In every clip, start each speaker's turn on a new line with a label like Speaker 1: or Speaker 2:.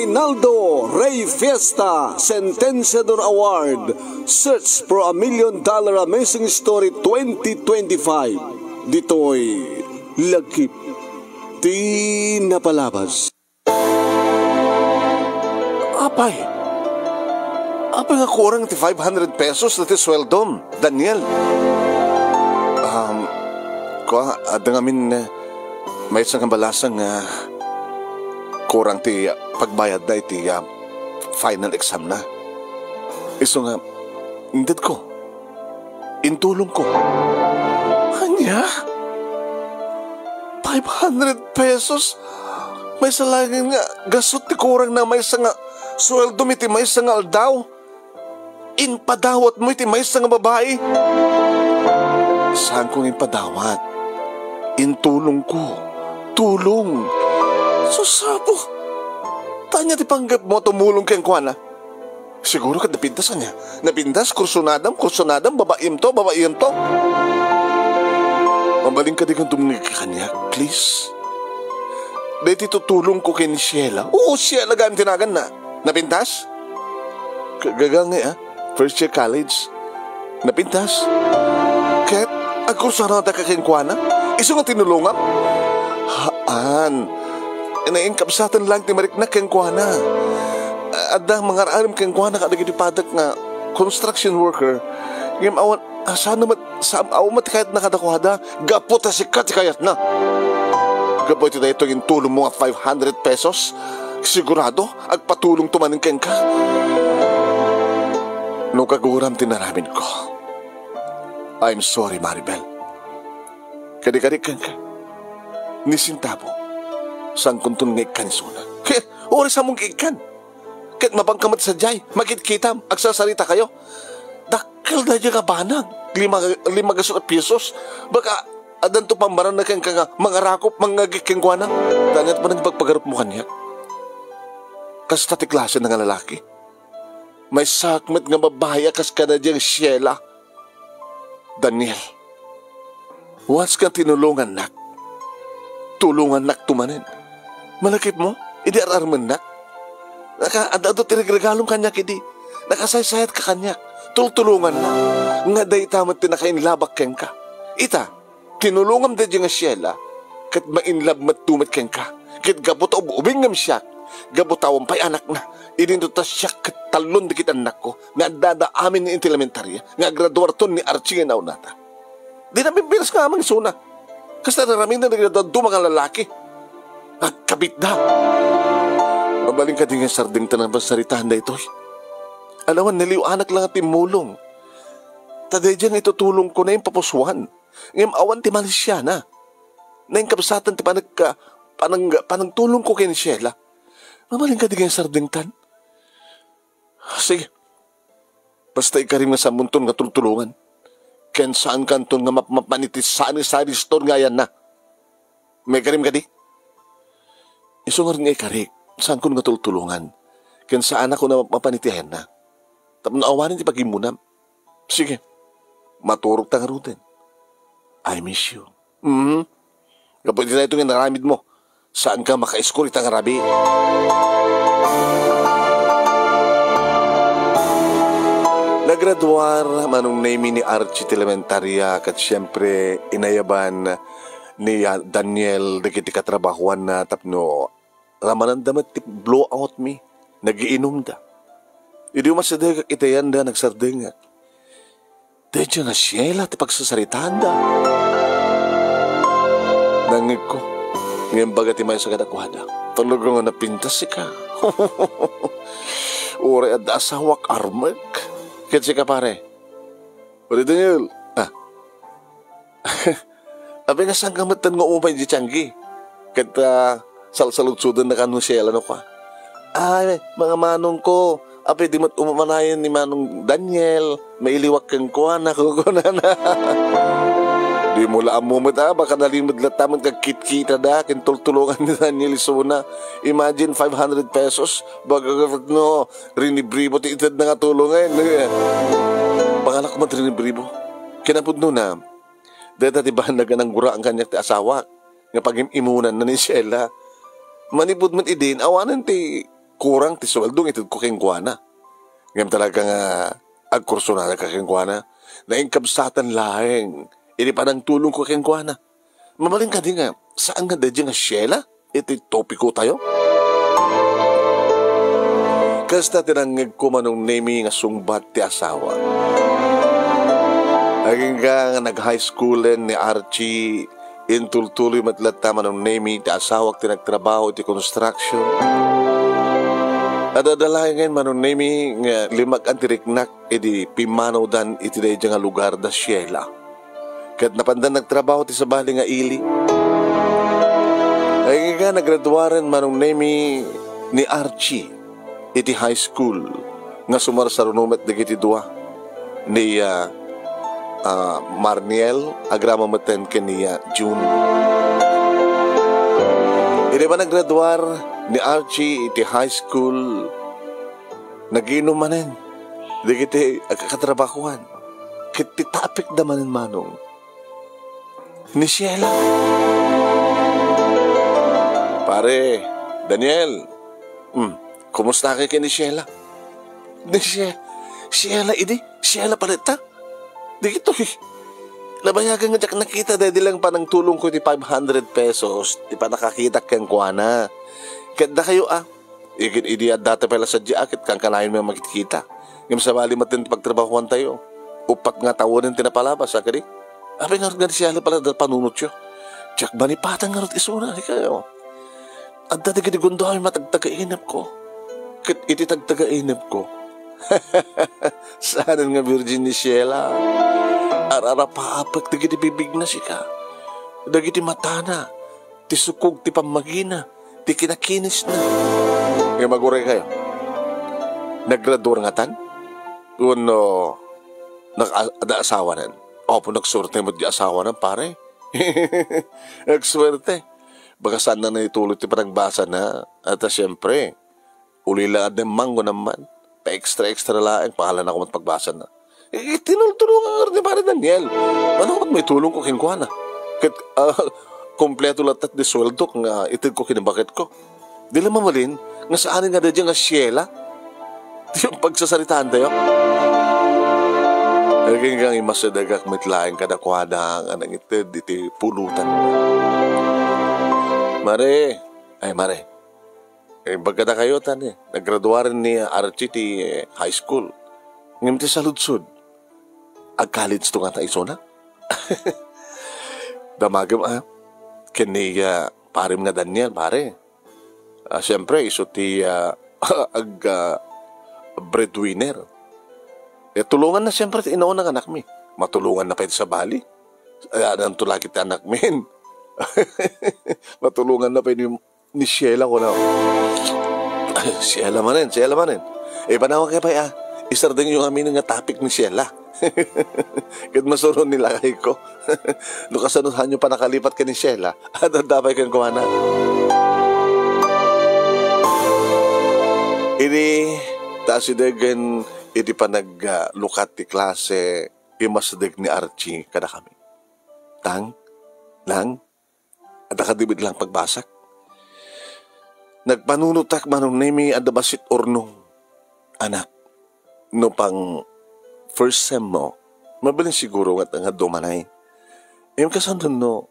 Speaker 1: Reynaldo Rey Fiesta Sentenciador Award Search for a $1 Million Amazing Story 2025. Dito'y lagkip di napalabas.
Speaker 2: Apay nga kurang ti 500 pesos na ti sweldom, Daniel. Adang amin may isang kambalasang kurang ti pagbayad na iti final exam na. Iso nga, indad ko. Intulong ko. Hanya? 500 pesos? May salangin nga, gasot ti kurang na may isang sweldo mi ti may isang aldaw. Inpadawat mo iti may isang babae. Saan kong inpadawat? Intulong ko. Tulong. Susabo. Tanya ti panggap mo tumulong kayang kuwana. Siguro ka napintasan niya. Napintas, kursunadam, babaim to. Mabaling ka di kang tumingin ka kanya, please. Dahil tutulong ko kay ni Sheila. Oo, Sheila gan tinagan na. Napintas? Gagangi First year college. Napintas? Kahit ang kursunadam ta kayang kuwana? Iso nga tinulungan? Haan. Inaingkapsatan lang ti marik na kayang kuwana. Ada mga alam kayang kuwana kadagi di padak nga construction worker. Ngayon awan, sana mat kahit nakadakuhada, gapot na sikat kayat na. Gapoy ti dahito yung tulong mo nga 500 pesos. Sigurado, agpatulong tumanin kayang ka. No kaguram tinaramin ko. I'm sorry, Maribel. Kadi-kadi kang ka. Nisintabo. Sang kuntun nga ikan suna. Kaya, oras among ikan. Kahit mabangkamat sa jay, magkit-kitam, agsasarita kayo. Dakil na dyan ka banag. 5 pesos. Baka, adan to pambaran na kang mga rakop, mga gikingkwanang. Tangat pa nagpagpagarup mo kanya. Kas tatiklasan ng lalaki. May sakmet nga babaya kas ka na dyan, Sheila. Daniel, once kang tinulungan nak, tulungan nak tumanin. Malakip mo, hindi ararman nak. Naka-adado tinagregalong kanya kidi. Nakasaysayat ka kanya. Tultulungan na. Nga day tamat tinakainlabak keng ka. Ita, tinulungan din dyan nga Sheila. Kat mainlab matumat keng ka. Kat gabuta ubingam siya. Gabutawang pa'y anak na. Ininduta siya kat talon dikit anak ko. Nga dada amin ni intilementarya. Nga graduarton ni Archie nga naunata. Di namin bilas nga amang suna. Kasi naramin na nagradado mga lalaki. Nagkabit na. Mabaling ka din nga sarding tanang basaritahan na ito. Alawan, naliw anak lang at timulong. Taday dyan itutulong ko na yung papusuhan. Ngayon awan ti Malaysia na. Na yung kapsatan ti panang tulong ko kay ni Sheila. Mabaling ka din nga sarding tan. Sige. Basta ikarim nga sa munton nga tultulungan. Ken saan kanton nga mapanitis saan sari store nga yan na. May karim ka di? Isungar nga ikarik. Saan ko nga tultulungan? Ken saan ako na mapanitihan na? Tapos naawanin ti pagimunam. Sige. Maturog ta nga rutin. I miss you. Kapag na ito nga naramid mo, saan ka maka-score itang rabi? Nagraduar manong name ni Archie Elementarya kat siyempre inayaban ni Daniel dagiti katrabahuan na tapno ramanan damat ti blow out me. Nagiinom da. Hindi mo masaday kak itayan da nagsarding. Dahil nga Sheila ti pagsasaritaan da. Nangig ko. Ngayon baga ti may sa kadakwada. Talagang napintas si ka. Uri at asawak armag. Kaya si ka pare. Uri Daniel. Abi nga saan kamatan nga umapay di tiyanggi. Kaya salsalutsudan na kanong Sheila no ka. Ay, mga manong ko. Abi di mat umamanayan ni manong Daniel. Mailiwak kang kuha na kukunan na. Di mo laam mo baka nalimod lataman kag kit-kita da, kintultulungan ni Daniel Isuna. Imagine 500 pesos, baga no, rinibribo, ti itad na nga tulungan. Pangalak ko man rinibribo. Kinapod no na, dahil tatibahan na ganang gura ang kanyang ti asawa, nga pag-imunan na ni Sheila. Manipod man idin, awanan ti kurang ti sweldo itid ko kengkuana. Ngayon talaga nga agkurso na kakengkuana. Naingkabsatan laeng. Ini pa ng tulong ko kengkuana. Mamaling ka di nga, saan nga dadya nga Sheila? Iti topiko tayo? Kasta tinangig ko manong nemi nga sungbat ti asawa. Aging nga nag-high schoolen ni Archie, intultuloy matlata manong nemi ti asawa ti nagtrabaho ti construction. At adalayan manong nemi nga limag antiriknak iti pimanaw dan iti dadya nga lugar da Sheila. Kat napandan nagtrabaho ti sabali nga ili. Aging nga nagraduaren manong nemi ni Archie iti high school nga sumar sa runumet digiti dua ni Marniel agrama maten kaniya June. Iti ba nagraduar ni Archie iti high school naginom manen digiti agkakatrabahuan kiti tapik da manen manong ni Sheila. Pare Daniel, kumusta ka kay ni Sheila? Ni Sheila, idi? Sheila palita? Di kito eh. Labayagan nga dyak nakita dahil lang pa ng tulong ko di 500 pesos. Di pa nakakita kang kuwana. Kada kayo Igit idi at data pala sa diakit kang kanayon mo makikita. Ngayon sa bali matin pagtrabahuan tayo. Upat nga tawanin tinapalabas sa kadi. Abay nga rin Sheila pala dahil panunot siya. Diyak ba ni patang nga rin isuna ni kayo? At dati kadi gundo ay matagtagainap ko. Kit iti tagtagainap ko. Saan nga Virgin ni Sheila? Arara paapak dagiti bibig na sika. Dagiti matana. Ti sukog ti pamagina. Ti kinakinis na. Ngayon maguray kayo. Naggraduar nga tan? Uno, nag-asawa nan. Opo, nagsurte mo di asawa nan, pare. Nagswerte. Baka saan na naitulot ti panagbasa na. At siyempre, ulila at mango naman. Pa-extra laeng, pangalan ako matpagbasa na. Tinulungan ka rin pare Daniel. Ano may tulong ko kinkuha na? Kompleto lahat at di sweldo kung itid ko kinabakit ko. Di lang mamalin, nga saanin nga dadya nga Sheila? Di yung pagsasaritaan tayo. Naging kang imasadagak mitlaing kadakwada ang anang itid, iti pulutan. Mare, bagkada kayo tan naggraduaran ni Archie ti high school. Ngayon ti sa lutsud. Ag-college to nga ta isona. Damagam kini parim nga Daniel, pare. Siyempre, iso ti breadwinner. Tulungan na siyempre ti inaon ng anak mi. Matulungan na pa sa bali. Ayan ang tulakit ti anak min. Matulungan na pa ni Sheila ko na. Sheila manin. Panawag kayo pa isarding yung amin nga topic ni Sheila. Kahit masuron nila kay ko. Lukasanuhan nyo pa nakalipat ka ni Sheila. At dadapay kang kumana. Ini taasidagan iti pa naglukat ti klase imasadag ni Archie kada kami. Lang at akadibid lang pagbasak. Nagpanunutak manong nemi adabasit ornong anak no pang first sem mo mabiling siguro nga dumanay. Yung kasandun no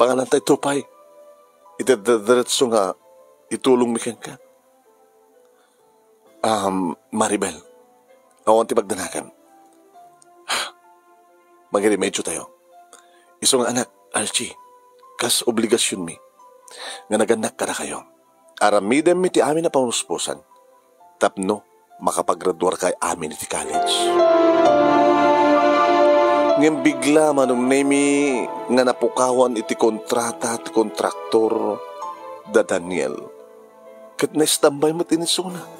Speaker 2: pangalan tayo tupay itadiretso nga itulong mikan ka. Maribel, awan ti pagdanakan. Mag-remedyo tayo. Isong anak, Archie, kas obligasyon mi, nga naganak ka na kayo. Aramidem mi ti amin na panuspusan. Tapno, makapagraduar kay amin iti college. Ngayon bigla manong nemi nga napukawan iti kontrata at kontraktor da Daniel. Kat na-stambay mo tinisuna.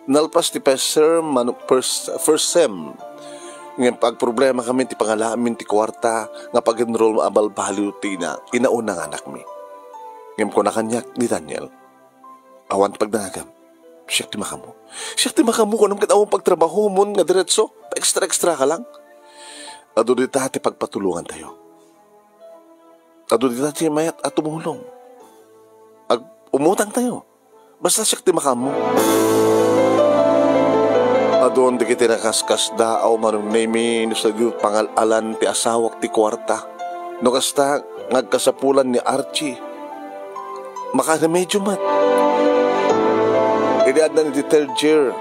Speaker 2: Nalpas ti first sem. Ngayon pag problema kami ti pangalamin ti kwarta nga pag-enroll abal value ti na inaunang anak mi. Ngayon ko na kanyak ni Daniel. Awan pagdangagam. Siyak ti makamu ko nang katawang pagtrabaho mo nga diretso. Pa-extra ka lang. Ado di tati pagpatulungan tayo. Ado di tati mayat at tumulong. Umutang tayo. Basta siya ti makamo. Adon di kiti nakaskas daaw manong nemi no sa pangalalan ti asawak ti kwarta. No kasta ngagkasapulan ni Archie. Makaremedyo man. Iliad na ni third year.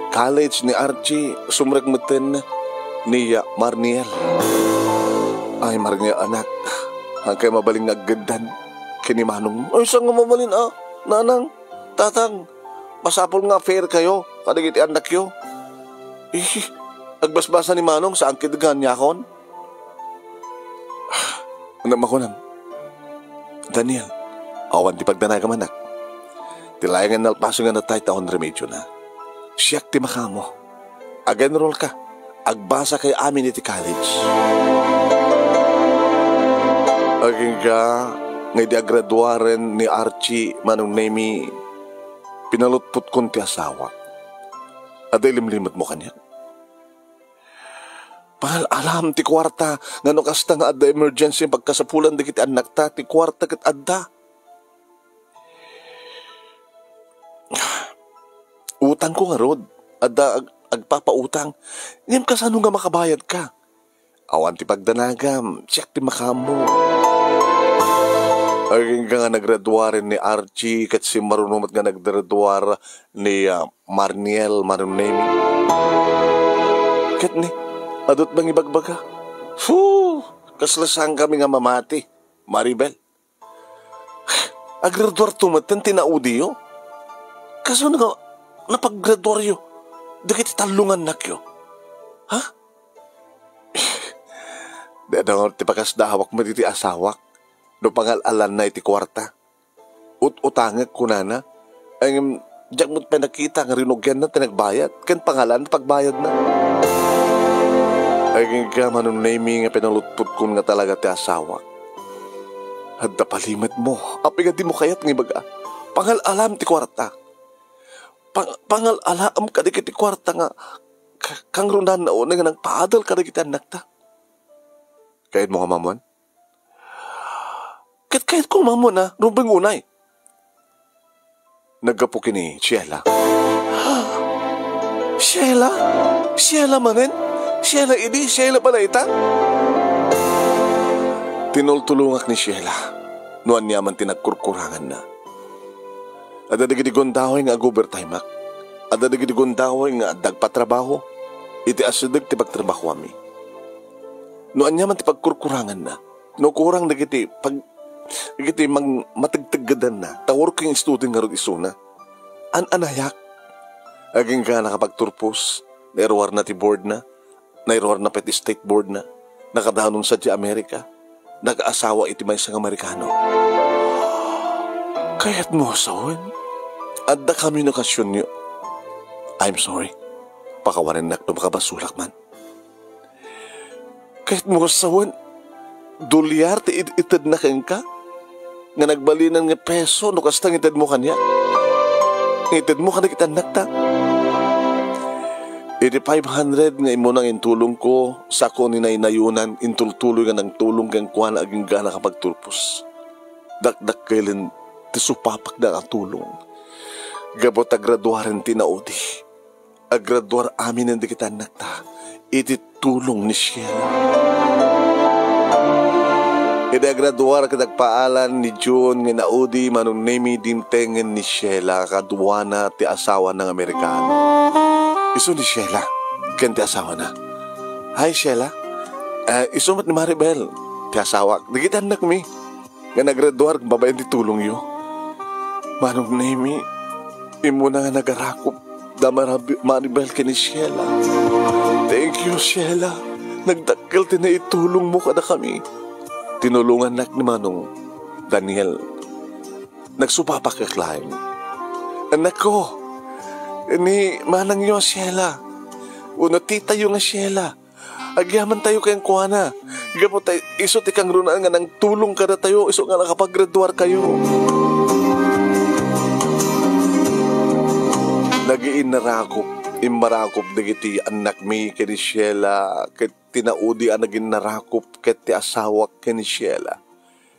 Speaker 2: College ni Archie sumragmeten ni Marniel. Ay Marniel anak. Hangkay mabaling naggandan. Kinimanong. Ay saan nga mabalin nanang, tatang. Masapol nga fair kayo. Kadigiti anak yo. Agbasbasa ni Manong sa angkidgan niya kon. Unam ako nam. Daniel, awan di pagdanay ka manak. Tilayangan nalpaso nga na tayo taon remedyo na. Siyak ti makamo. Ag-enroll ka. Agbasa kay amin iti college. Aging ka, ngay di agraduaren ni Archie manong nemi, pinalutput kon ti asawa. Aday limlimot mo kanya. Pangal alam ti kwarta nga no kasta nga adda emergency pagkasapulan di kiti anak ta ti kwarta ket adda. Utang ko nga rod. Adda agpapautang. Ngem kasano nga makabayad ka. Awan ti pagdanagam. Siyak ti makamo. Aging ka nga naggraduarin ni Archie kat si marunumat nga naggraduar ni Marniel Marunemi. Kat ni, adot bang ibagbaga? Kaslasang kami nga mamati, Maribel. Agraduar tumatan tinaudiyo. Kaso nga napaggraduaryo. Dikit talungan na kyo. Ha? Dadang ti pakasdahawak mo ti asawak. No pangalalan na iti kwarta. Utangag ko na. Ang diyak mo't pinakita nga rinugyan na tinagbayad. Kan pangalan pagbayad na. Ay ka manong naming nga pinalutput ko nga talaga ti asawak. Hadda palimat mo. Apigad di mo kayat ng ibaga. Pangalalam ti kwarta. Pangalaam ka di kiti kwarta nga. Kang runan na una nga nang paadal ka di kiti anak ta. Kahit mo ka mamon? Kahit ko mamon na, rubing unay. Naggapo kini, Sheila. Sheila? Sheila manin? Sheila ini? Sheila pala ita? Tinultulungak ni Sheila. Nuan niya man tinagkurkurangan na. Ada digitigundahoy nga overtime mak. Ada digitigundahoy nga dagpatrabaho. Iti asidag ti pagtrabaho kami. Nuan niya man ti pagkurkurangan na. No kurang digiti Igiti matagtagadan na. Tawar ko yung student nga ron isuna. Anayak. Aging ka nakapagturpos. Nairwar na ti board na. Nairwar na pati state board na. Nakadahanon sa di Amerika. Nag-aasawa iti may isang Amerikano. Kaya't mo sawin. Adda kami nakasyon nyo. I'm sorry. Pakawanan na no makabasulak man. Kaya't mo sawin. Dolyar ti itad na kang ka? Nga nagbalinan nga peso no kastang itad mo kanya. Itad mo ka na kita nakta. Iti 500 nga imo nang intulong ko sa ko ni nainayunan intultuloy nga ng tulong kang kuhan aging gana kapagturpos. Dakdak kailan ti supapak na ang tulong. Gabot agraduaran tinaudi. Agraduar amin ang di kita nakta. Iti tulong ni Sheila. Idagraduar kadagpaalan ni June nga naudi manong nemi dintengen ni Sheila kaduwana ti asawa ng Amerikano. Iso ni Sheila, kan ti asawa na. Hi Sheila, iso mat ni Maribel, ti asawa. Nagitan na kami, nga nagraduar babayan ti tulong yo. Manong nemi, imo na nga nagarakop da Maribel ka ni Sheila. Thank you Sheila, nagdakkel ti na itulong mo kada kami. Tinulungan nak ni Manong Daniel. Nagsupapak kaklaim. Anak ko, ni manang yo Sheila. Uno tita yo nga Sheila. Agyaman tayo kayang kuwana. Gamo tayo, iso ti kang runaan nga nang tulong ka na tayo. Iso nga nakapag-graduar kayo. Nagiin narakop. Imarakop dagiti anak mi kini Sheila. Tinaudi ang naging narakop ket ti asawak ken ni Sheila.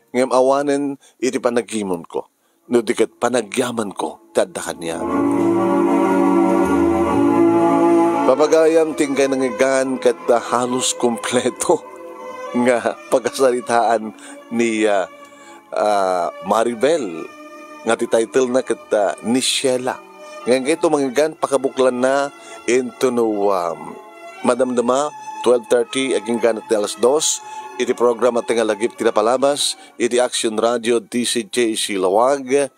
Speaker 2: Ngem awanen iti panagimon ko. no dikat panagyaman ko, tada kanya. Papagayam tingkay nangigan kat halos kumpleto nga pagkasalitaan ni Maribel nga ti title na kat ni Sheila. Ngayon ito mangigan pakabuklan na into no madamdama 12:30 aging ganat ni alas 2 iti program at nga lagip tinapalabas iti Action Radio DCJ Silawag.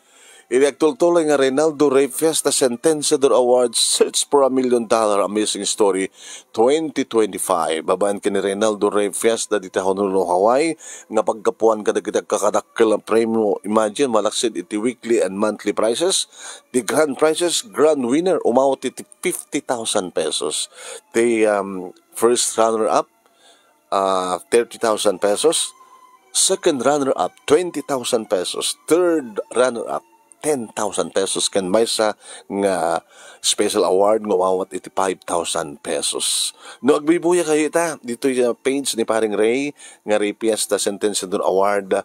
Speaker 2: Iti agtultuloy nga Reynaldo Ray Fiesta Sentenciador Awards Search for $1 Million Amazing Story 2025. Babaan ka ni Reynaldo Ray Fiesta dito Honolulu, Hawaii nga pagkapuan ka na kita kakadakkel ang premyo. Imagine, malaksid iti weekly and monthly prizes. The grand prizes, grand winner, umawat iti 50,000 pesos. The first runner-up, 30,000 pesos. Second runner-up, 20,000 pesos. Third runner-up, 10,000 pesos kan may sa nga special award nga wawat iti 5,000 pesos. No agbibuya kayo ita dito yung page ni paring Ray nga Ray Fiesta Sentenciador Award,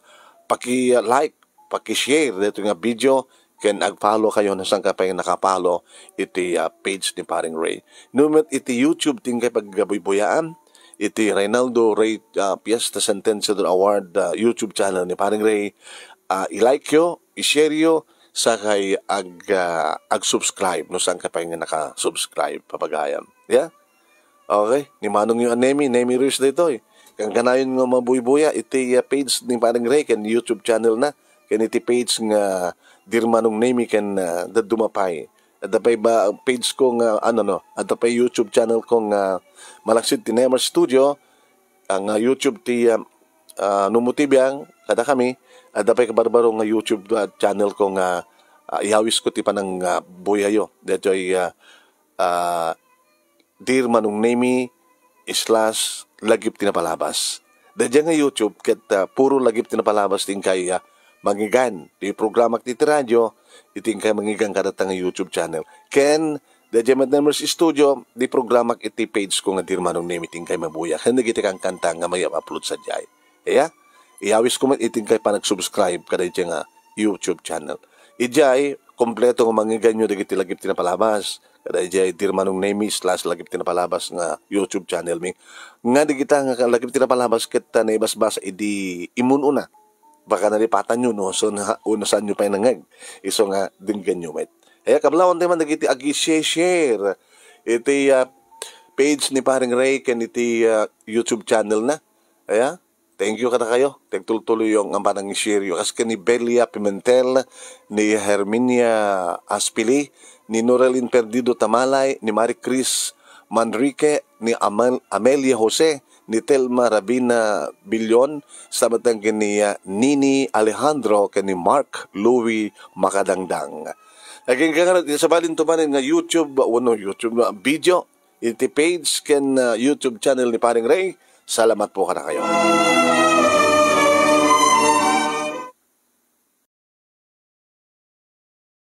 Speaker 2: paki-like, paki-share dito nga video ken ag-follow kayo na sang kapay nakapalo iti page ni paring Ray. Numet iti YouTube tingkay paggabuyaan iti Reynaldo Ray Fiesta Sentenciador Award YouTube channel ni paring Ray. I-like yo, i-share yo, sakay ag-subscribe no saan ka pa nga naka-subscribe papagayam. Yeah? Okay? Ni manong yung Nemi Ruiz dito eh. Kang kanayon nga mabuy-buya, iti page ni parang Ray kan YouTube channel na. Kan iti page nga dirmanong Nemi kan dadumapay. At apay ba page ko nga at apay YouTube channel ko nga malaksid ti Nemer Studio, ang YouTube ti Numutibiyang kada kami. At apay kabarbaro nga YouTube channel ko nga ihawis ko ti panang buyayo. Dito ay Dear Manong Nemi / Lagip Tinapalabas. Dito nga YouTube kat puro Lagip Tinapalabas din kay mangigan. Di programa ti radyo iting kay mangigan kadatang nga YouTube channel. Ken dito nga Nemers Studio di programa iti page ko nga Dear Manong Nemi ting kay mabuya. Kanda kita kang kanta nga may upload sa jay. Iya? Ihawis ko man iting kay pa nag-subscribe kada iti nga YouTube channel. Ijay, kompleto nga mangigan nyo digiti Lagip Tinapalabas. Kada ijay Dear Manong Nemi / Lagip Tinapalabas nga YouTube channel mi. Nga digita nga Lagip Tinapalabas kita na ibas-basa idi imununa. Baka nalipatan nyo no, so unasan nyo pa yung nangag. Iso nga dinggan nyo met. Kaya kablawan tayo man digiti agi-share. Iti page ni paring Ray ken iti YouTube channel na. Kaya thank you kada kayo. Tagtultuloy yung ang panang i-share yun. Kasi ni Belia Pimentel, ni Herminia Aspili, ni Norelin Perdido Tamalay, ni Marie Chris Manrique, ni Amelia Jose, ni Telma Rabina Bilyon, sabatang ni Nini Alejandro, ni Mark Louie Makadangdang. Again, sa balin tumanin nga YouTube video, iti page ken YouTube channel ni paring Ray. Salamat po kada kayo.